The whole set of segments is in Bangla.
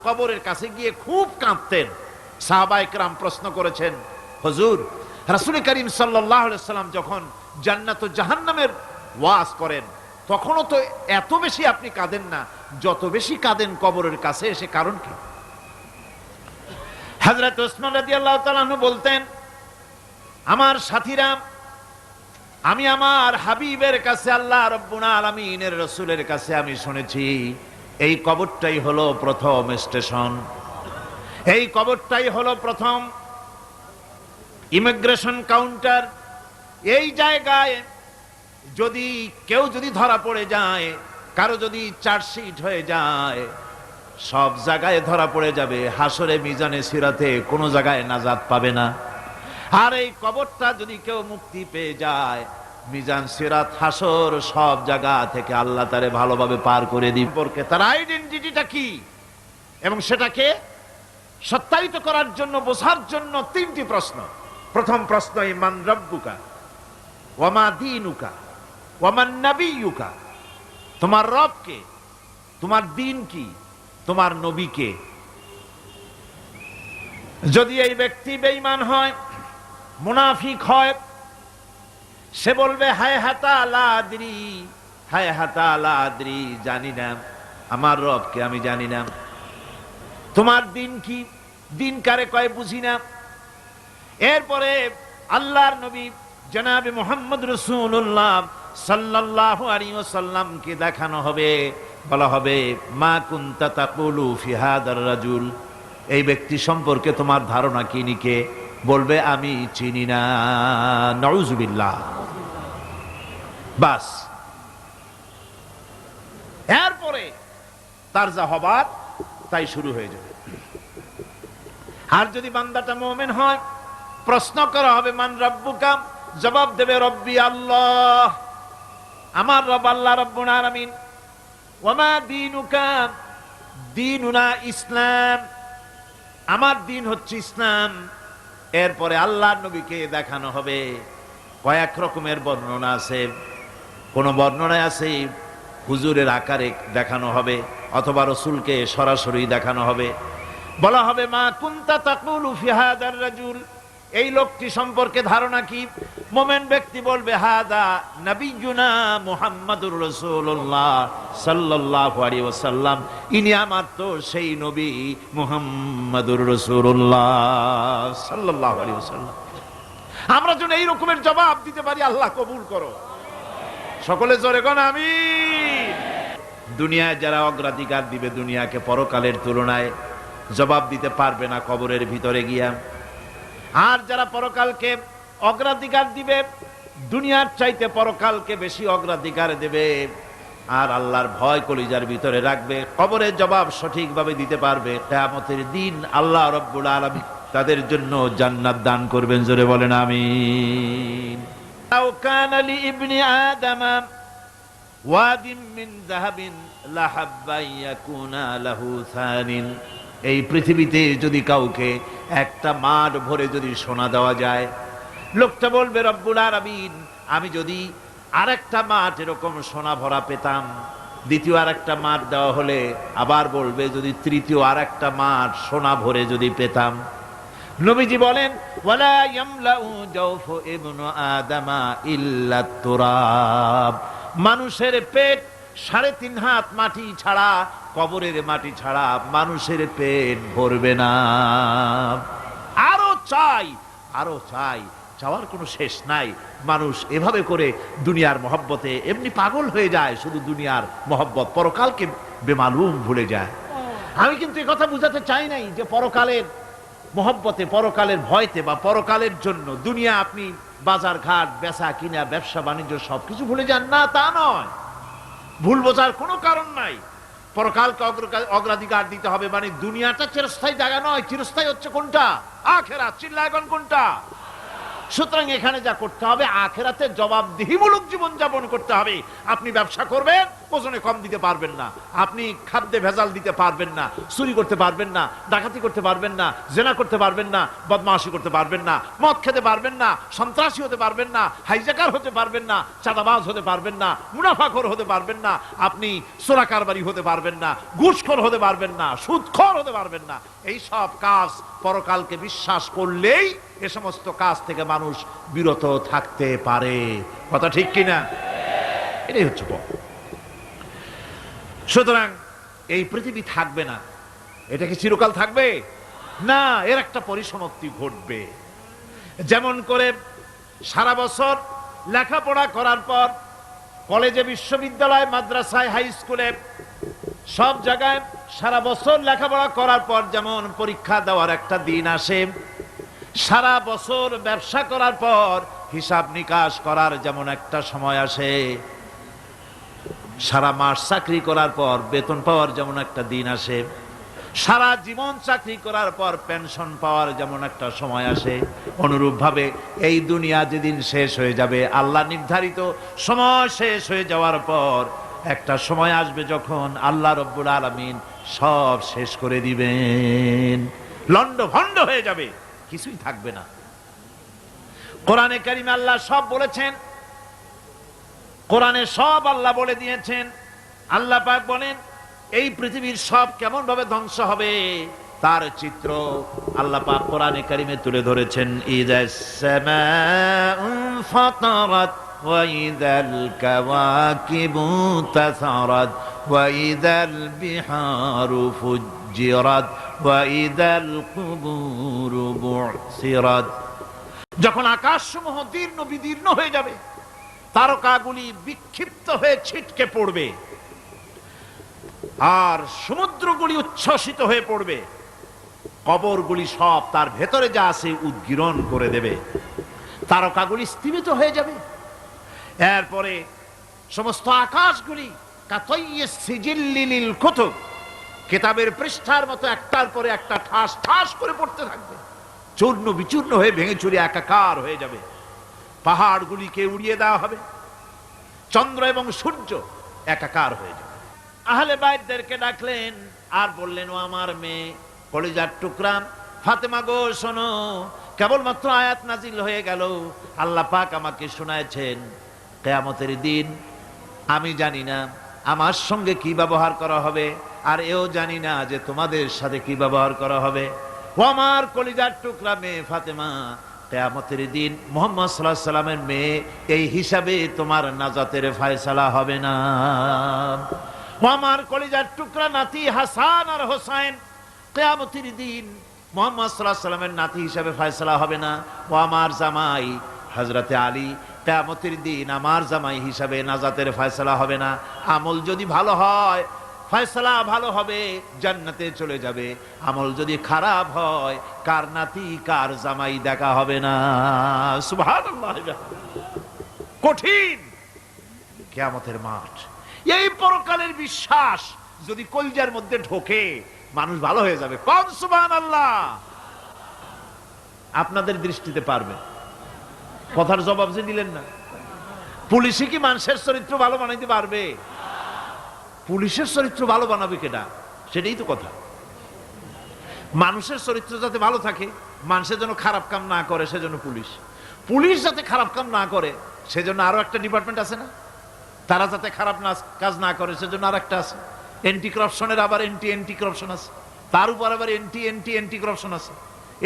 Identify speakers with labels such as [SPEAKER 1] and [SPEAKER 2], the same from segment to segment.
[SPEAKER 1] কবরের কাছে গিয়ে খুব কাঁদতেন। সাহাবায়ে কেরাম প্রশ্ন করেছেন, হুজুর, রাসূল করিম সাল্লাল্লাহু আলাইহি সাল্লাম যখন জান্নাত ও জাহান্নামের ওয়াজ করেন তখনও তো এত বেশি আপনি কাঁদেন না, যত বেশি কাঁদেন কবরের কাছে এসে, কারণ কি? হযরত ওসমান রাদিয়াল্লাহু তাআলা আনহু বলতেন, আমার সাথীরা, আমি আমার হাবিবের কাছে, আল্লাহ রাব্বুল আলামিনের রাসূলের কাছে আমি শুনেছি এই কবরটাই হলো প্রথম স্টেশন, এই কবরটাই হলো প্রথম ইমিগ্রেশন কাউন্টার। এই জায়গায় যদি কেউ ধরা পড়ে যায়, কারো যদি চার্জশিট হয়ে যায়, সব জায়গায় ধরা পড়ে যাবে, হাসরে মিজানে সিরাতে কোনো জায়গায় নাজাত পাবে না। আর এই কবরটা যদি কেউ মুক্তি পেয়ে যায়, মিজান সিরাত হাসর সব জায়গা থেকে আল্লাহ তারে ভালোভাবে পার করে দিবে। তার আইডেন্টিটিটা কি এবং সেটাকে সত্যায়িত করার জন্য, বোঝার জন্য তিনটি প্রশ্ন। প্রথম প্রশ্ন, মান রব্বুকা ওয়া মা দীনুকা ওয়া মান নাবিয়্যুকা, তোমার রব কে, তোমার দ্বীন কি, তোমার নবী কে। যদি এই ব্যক্তি বেঈমান হয়, মুনাফিক হয়, সে বলবে হায় হাতা লা আদরি, হায় হাতা লা আদরি, জানি না আমার রবকে, আমি জানি না। তোমার দিন কি, দিন কারে কয় বুঝি না। এরপরে আল্লাহর নবী জনাবে মুহাম্মদ রাসূলুল্লাহ সাল্লাল্লাহু আলাইহি ওয়াসাল্লামকে দেখানো হবে, বলা হবে মা কুনতা তাকুলু ফি হাদার রাজুল, এই ব্যক্তি সম্পর্কে তোমার ধারণা কি নিকে, বলবে আমি চিনি না। নাউযুবিল্লাহ। বাস, এরপরে তার যা হবার তাই শুরু হয়ে যাবে। আর যদি বান্দাটা মুমিন হয়, প্রশ্ন করা হবে মান রাব্বুকা, জবাব দেবে রব্বি আল্লাহ, আমার রব আল্লাহ রাব্বুল আলামিন। ওয়া মা দীনুকা, দীনুনা ইসলাম, আমার দিন হচ্ছে ইসলাম। এরপরে আল্লাহর নবীকে দেখানো হবে। কয়েক রকমের বর্ণনা আছে, কোন বর্ণনায় আছে হুজুরের আকারে দেখানো হবে, অথবা রাসূলকে সরাসরি দেখানো হবে। বলা হবে মা কুনতা তাকুলু ফি হাদার রাজুল, এই লোকটি সম্পর্কে ধারণা কি। মুমিন ব্যক্তি বলবে হাদা নবিয়ুনা মুহাম্মাদুর রাসূলুল্লাহ সাল্লাল্লাহু আলাইহি ওয়াসাল্লাম, ইনি আমার তো সেই নবী মুহাম্মাদুর রাসূলুল্লাহ সাল্লাল্লাহু আলাইহি ওয়াসাল্লাম। আমরা যেন এই রকমের জবাব দিতে পারি, আল্লাহ কবুল করো। সকলে জোরে কোন আমিন। দুনিয়ায় যারা অগ্রাধিকার দিবে দুনিয়াকে পরকালের তুলনায়, জবাব দিতে পারবে না কবরের ভিতরে গিয়া। আর যারা পরকালকে অগ্রাধিকার দিবে, দুনিয়ার চাইতে পরকালকে বেশি অগ্রাধিকার দেবে, আর আল্লাহর ভয় কলিজার ভিতরে রাখবে, কবরের জবাব সঠিকভাবে দিতে পারবে, কিয়ামতের দিন আল্লাহ রাব্বুল আলামিন তাদের জন্য জান্নাত দান করবেন। জোরে বলেন আমিন। লাউ কানা লি ইবনি আদম ওয়াদিন মিন যাহাবিন লাহাব্বা ইয়াকুনা লাহু সানিন, এই পৃথিবীতে যদি কাউকে একটা মাঠ ভরে যদি সোনা দেওয়া যায়, লোকটা বলবে রব্বুল আলামিন, আমি যদি আরেকটা মাঠ এরকম সোনা ভরা পেতাম। দ্বিতীয় আরেকটা মাঠ দেওয়া হলে আবার বলবে যদি তৃতীয় আরেকটা মাঠ সোনা ভরে যদি পেতাম। নবীজি বলেন ওয়ালা ইয়ামলাউ জাওফু ইবনু আদামা ইল্লা তুরাব, মানুষের পেট 3.5 হাত মাটি ছাড়া, কবরের মাটি ছাড়া মানুষের পেট ভরবে না। আরো চাই, আরো চাই, চাওয়ার কোনো শেষ নাই। মানুষ এভাবে করে দুনিয়ার মহব্বতে এমনি পাগল হয়ে যায়, শুধু দুনিয়ার মহব্বত, পরকালকে বেমালুম ভুলে যায়। আমি কিন্তু এই কথা বুঝাতে চাই নাই যে পরকালের মহব্বতে, পরকালের ভয়তে বা পরকালের জন্য দুনিয়া আপনি বাজার ঘাট, বেচা কিনা, ব্যবসা বাণিজ্য সবকিছু ভুলে যান, না তা নয়। ভুল বোঝার কোনো কারণ নাই। পরকালকে অগ্রাধিকার দিতে হবে, মানে দুনিয়াটা চিরস্থায়ী জায়গা নয়। চিরস্থায়ী হচ্ছে কোনটা? আখিরাত। চিল্লায় কোন কোনটা? সুতরাং এখানে যা করতে হবে, আখিরাতে জবাবদিহিমূলক জীবন যাপন করতে হবে। আপনি ব্যবসা করবেন, ওজনে কম দিতে পারবেন না, আপনি খাদ্যে ভেজাল দিতে পারবেন না, চুরি করতে পারবেন না, ডাকাতি করতে পারবেন না, জেনা করতে পারবেন না, বদমাশি করতে পারবেন না, মদ খেতে পারবেন না, সন্ত্রাসী হতে পারবেন না, হাইজাকার হতে পারবেন না, চাঁদাবাজ হতে পারবেন না, মুনাফাখোর হতে পারবেন না, আপনি চোরা কারবারি হতে পারবেন না, ঘুষখোর হতে পারবেন না, সুদখোর হতে পারবেন না। এই সব কাজ পরকালকে বিশ্বাস করলেই এ সমস্ত কাজ থেকে মানুষ বিরত থাকতে পারে। কথা ঠিক কিনা? এটাই হচ্ছে পথ। সুতরাং এই পৃথিবী থাকবে না, এটা কি চিরকাল থাকবে না, এর একটা পরিসমাপ্তি ঘটবে। যেমন করে সারা বছর লেখাপড়া করার পর কলেজে, বিশ্ববিদ্যালয়, মাদ্রাসায়, হাই স্কুলে, সব জায়গায় সারা বছর লেখাপড়া করার পর যেমন পরীক্ষা দেওয়ার একটা দিন আসে, সারা বছর ব্যবসা করার পর হিসাব নিকাশ করার যেমন একটা সময় আসে, সারা মাস চাকরি করার পর বেতন পাওয়ার যেমন একটা দিন আসে, সারা জীবন চাকরি করার পর পেনশন পাওয়ার যেমন একটা সময় আসে, অনুরূপভাবে এই দুনিয়া যেদিন শেষ হয়ে যাবে, আল্লাহ নির্ধারিত সময় শেষ হয়ে যাওয়ার পর একটা সময় আসবে যখন আল্লাহ রব্বুল আলামিন সব শেষ করে দিবেন, লন্ডভন্ড হয়ে যাবে, কিছুই থাকবে না। কোরআনে কারিমে আল্লাহ সব বলেছেন, কোরআনে সব আল্লাহ বলে দিয়েছেন। আল্লাহ পাক বলেন এই পৃথিবীর সব কেমন ভাবে ধ্বংস হবে তার চিত্র আল্লাহ পাক কোরআনে কারিমে তুলে ধরেছেন। ইযাস সামাউ ফাতারাত ওয়া ইযাল কাওয়াকিবু তাসারাত ওয়া ইযাল বিহারু ফুজ্জিরাত ওয়া ইযাল কুবুরু বু'সিরাত। যখন আকাশসমূহ দীর্ণ বিদীর্ণ হয়ে যাবে, তারকাগুলি বিক্ষিপ্ত হয়ে ছিটকে পড়বে, আর সমুদ্রগুলি উচ্ছ্বসিত হয়ে পড়বে, কবরগুলি সব তার ভেতরে যা আছে উদ্গীরণ করে দেবে, তারকাগুলি স্থিমিত হয়ে যাবে। এরপরে সমস্ত আকাশগুলি কাতাইয়িস সিজিল্লি লিল কুতুব, কিতাবের পৃষ্ঠার মতো একটার পরে একটা ঠাস ঠাস করে পড়তে থাকবে, চূর্ণ বিচূর্ণ হয়ে ভেঙে চুরে একাকার হয়ে যাবে। পাহাড়গুলিকে উড়িয়ে দেওয়া হবে, চন্দ্র এবং সূর্য একাকার হয়ে যাবে। আহলে বাইতদেরকে ডাকলেন আর বললেন, ও আমার মেয়ে, কলিজার টুকরা ফাতেমা গো, শোনো, কেবলমাত্র আয়াত নাজিল হয়ে গেল, আল্লাহ পাক আমাকে শোনায়ছেন কিয়ামতের দিন আমি জানি না আমার সঙ্গে কি ব্যবহার করা হবে, আর এও জানি না যে তোমাদের সাথে কি ব্যবহার করা হবে। ও আমার কলিজার টুকরা মেয়ে ফাতেমা, কিয়ামতের দিন মুহাম্মদ সাল্লাল্লাহু আলাইহি সাল্লামের মেয়ে, এই হিসাবে তোমার নাজাতের ফয়সালা হবে না। ও আমার কলিজার টুকরা নাতি হাসান আর হোসেন, কিয়ামতের দিন মুহাম্মদ সাল্লাল্লাহু আলাইহি সাল্লামের নাতি হিসাবে ফয়সালা হবে না। ও আমার জামাই হযরতে আলী, কিয়ামতের দিন আমার জামাই হিসাবে নাজাতের ফয়সালা হবে না। আমল যদি ভালো হয় ফয়সালা ভালো হবে, জান্নাতে চলে যাবে। আমল যদি খারাপ হয়, কার নাতি কার জামাই দেখা হবে না। সুবহানাল্লাহ। কঠিন কিয়ামতের মাঠ। এই পরকালের বিশ্বাস যদি কলিজার মধ্যে ঢোকে, মানুষ ভালো হয়ে যাবে। কোন সুবহানাল্লাহ। আপনাদের দৃষ্টিতে পারবে। কথার জবাব যে দিলেন না, পুলিশে কি মানুষের চরিত্র ভালো বানাইতে পারবে? পুলিশের চরিত্র ভালো বানাবে কেডা? সেটাই তো কথা। মানুষের চরিত্র যাতে ভালো থাকে, মানুষের জন্য খারাপ কাম না করে, সেজন্য পুলিশ। পুলিশ যাতে খারাপ কাম না করে, সেজন্য আরো একটা ডিপার্টমেন্ট আছে না? তারা যাতে খারাপ কাজ না করে, সেজন্য আর একটা আছে। এন্টি করাপশনের আবার এন্টি করাপশন আছে, তার উপর আবার এন্টি করাপশন আছে।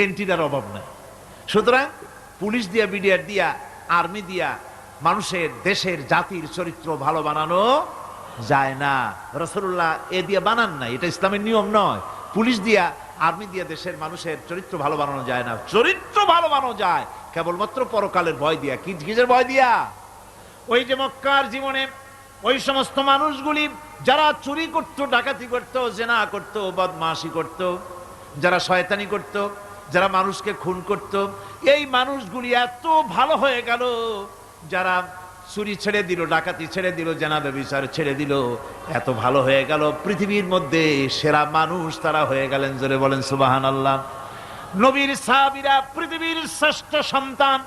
[SPEAKER 1] এন্টিটার অভাব নাই। সুতরাং পুলিশ দিয়া, বিডিআর দিয়া, আর্মি দিয়া মানুষের, দেশের, জাতির চরিত্র ভালো বানানো যায় না। রাসূলুল্লাহ এ দিয়ে বানান নাই, এটা ইসলামের নিয়ম নয়। পুলিশ দিয়া, আর্মি দিয়া দেশের মানুষের চরিত্র ভালো বানানো যায় না। চরিত্র ভালো বানানো যায় কেবলমাত্র পরকালের ভয় দিয়া। কিসের ভয় দিয়া? ওই যে মক্কার জীবনে ওই সমস্ত মানুষগুলি যারা চুরি করত, ডাকাতি করত, জেনা করত, বদমাশি করত, যারা শয়তানি করত, যারা মানুষকে খুন করত, এই মানুষগুলি এত ভালো হয়ে গেল, যারা চুরি ছেড়ে দিল, ডাকাতি ছেড়ে দিল, জেনা ব্যভিচার ছেড়ে দিল, এত ভালো হয়ে গেল, পৃথিবীর মধ্যে সেরা মানুষ তারা হয়ে গেলেন। জোরে বলেন সুবহানাল্লাহ। নবীর সাহাবীরা পৃথিবীর শ্রেষ্ঠ সন্তান,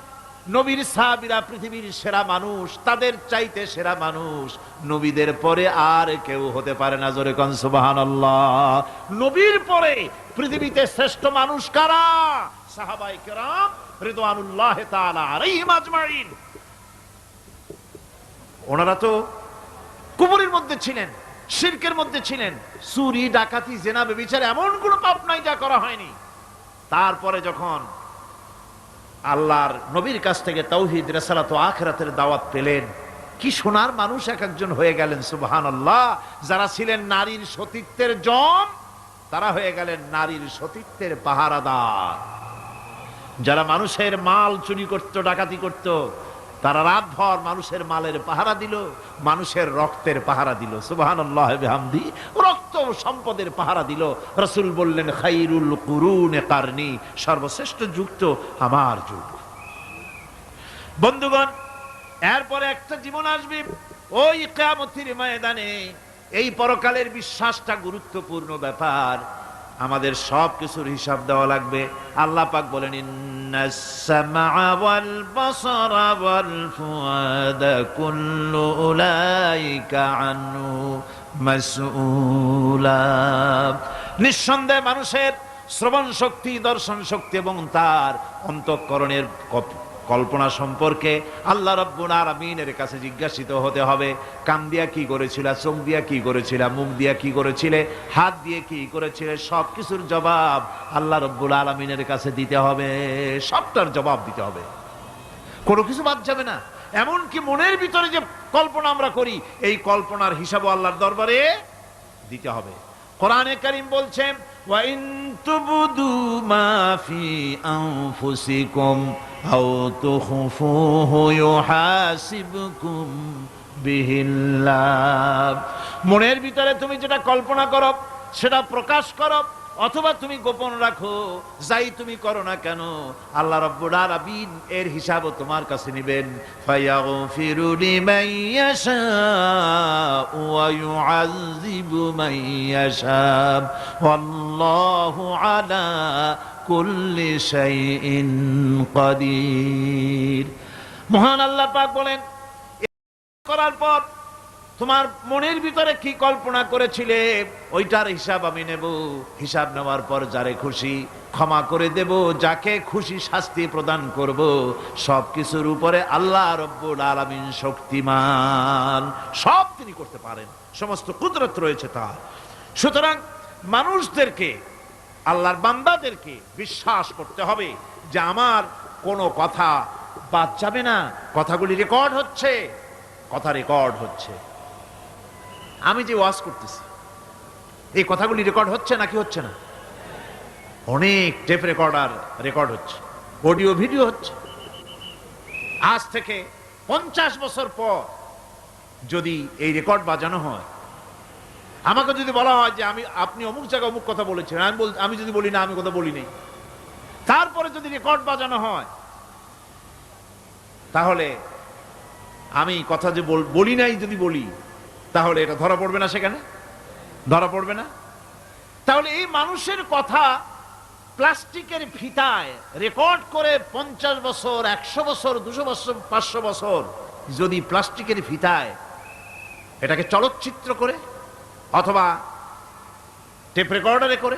[SPEAKER 1] নবীর সাহাবীরা পৃথিবীর সেরা মানুষ, তাদের চাইতে সেরা মানুষ নবীদের পরে আর কেউ হতে পারে না। জোরে কোন সুবহানাল্লাহ। নবীর পরে পৃথিবীতে শ্রেষ্ঠ মানুষ কারা? সাহাবায়ে কেরাম রিদওয়ানুল্লাহি তাআলা আলাইহিম আজমাইন। ওনারা তো কুফরের মধ্যে ছিলেন, শিরকের মধ্যে ছিলেন, চুরি ডাকাতি জেনা ব্যভিচার এমন কোন পাপ নাই যা করা হয়নি। তারপরে যখন আল্লাহর নবীর কাছ থেকে তাওহীদ, রিসালাত ও আখিরাতের দাওয়াত পেলেন, কি সোনার মানুষ এক একজন হয়ে গেলেন। সুবহানাল্লাহ। যারা ছিলেন নারীর সতীত্বের জম, তারা হয়ে গেলেন নারীর সতীত্বের পাহারাদার। যারা মানুষের মাল চুরি করত, ডাকাতি করত, তারা রাতভর মানুষের মালের পাহারা দিল, মানুষের রক্তের পাহারা দিল। সুবহানাল্লাহ বিহামদি। রক্ত সম্পদের পাহারা দিল। রাসূল বললেন, খায়রুল কুরুনে কারনি, সর্বশ্রেষ্ঠ যুগ তো আমার যুগ। বন্ধুগণ, এরপরে একটা জীবন আসবে ওই কিয়ামতের ময়দানে। এই পরকালের বিশ্বাসটা গুরুত্বপূর্ণ ব্যাপার। আমাদের সব কিছুর হিসাব দেওয়া লাগবে। আল্লাহ পাক বলেন, ইন্নাস সামআ ওয়াল বাসারা ওয়াল ফুআদা কুল্লু উলাইকা আনহু মাসউলা। নিঃসন্দেহে মানুষের শ্রবণ শক্তি, দর্শন শক্তি এবং তার অন্তঃকরণের কল্পনা সম্পর্কে আল্লাহ রাব্বুল আলামিনের কাছে জিজ্ঞাসিত হতে হবে। কান দিয়া কি করেছিলা, চোখ দিয়া কি করেছিলা, মুখ দিয়া কি করেছিলে, হাত দিয়ে কি করেছিলে, সবকিছুর জবাব আল্লাহ রাব্বুল আলামিনের কাছে দিতে হবে। সবটার জবাব দিতে হবে, কোনো কিছু বাদ যাবে না। এমনকি মনের ভিতরে যে কল্পনা আমরা করি, এই কল্পনার হিসাবও আল্লাহর দরবারে দিতে হবে। কোরআনে কারীম বলছেন, ওয়া ইন তুবদু মা ফি আনফুসিকুম আও তুখফুহু ইউহাসিবকুম বিহিল্লাহ। মনের ভিতরে তুমি যেটা কল্পনা করো সেটা প্রকাশ করো, অথবা তুমি গোপন রাখো, যাই তুমি করো না কেন, আল্লাহ রাব্বুল আলামিন এর হিসাবও তোমার কাছে নেবেন। ফায়াগফিরু লিমান ইয়াশাউ ওয়া ইউআযযিবু মান ইয়াশাউ ওয়াল্লাহু আলা কুল্লি শাইইন কাদির। মহান আল্লাহ পাক বলেন, করার পর তোমার মনের ভিতরে কি কল্পনা করেছিলে ওইটার হিসাব আমি নেব। হিসাব নেওয়ার পর যারে খুশি ক্ষমা করে দেব, যাকে খুশি শাস্তি প্রদান করব। সবকিছুর উপরে আল্লাহ রব্বুল আলামিন শক্তিমান, সব তিনি করতে পারেন, সমস্ত কুদরত রয়েছে তার। সুতরাং মানুষদেরকে, আল্লাহর বান্দাদেরকে বিশ্বাস করতে হবে যে আমার কোনো কথা বাদ যাবে না। কথাগুলি রেকর্ড হচ্ছে, কথা রেকর্ড হচ্ছে। আমি যে ওয়াজ করতেছি এই কথাগুলি রেকর্ড হচ্ছে নাকি হচ্ছে না? অনেক টেপ রেকর্ডার রেকর্ড হচ্ছে, অডিও ভিডিও হচ্ছে। আজ থেকে 50 বছর পর যদি এই রেকর্ড বাজানো হয়, আমাকে যদি বলা হয় যে আপনি অমুক জায়গায় অমুক কথা বলেছেন, আমি যদি বলি না আমি কথা বলি নাই, তারপরে যদি রেকর্ড বাজানো হয়, তাহলে আমি কথা যে বলি নাই যদি বলি, তাহলে এটা ধরা পড়বে না? সেখানে ধরা পড়বে না? তাহলে এই মানুষের কথা প্লাস্টিকের ফিতায় রেকর্ড করে 50 বছর, 100 বছর, 200 বছর, 500 বছর যদি প্লাস্টিকের ফিতায় এটাকে চলচ্চিত্র করে অথবা টেপ রেকর্ডারে করে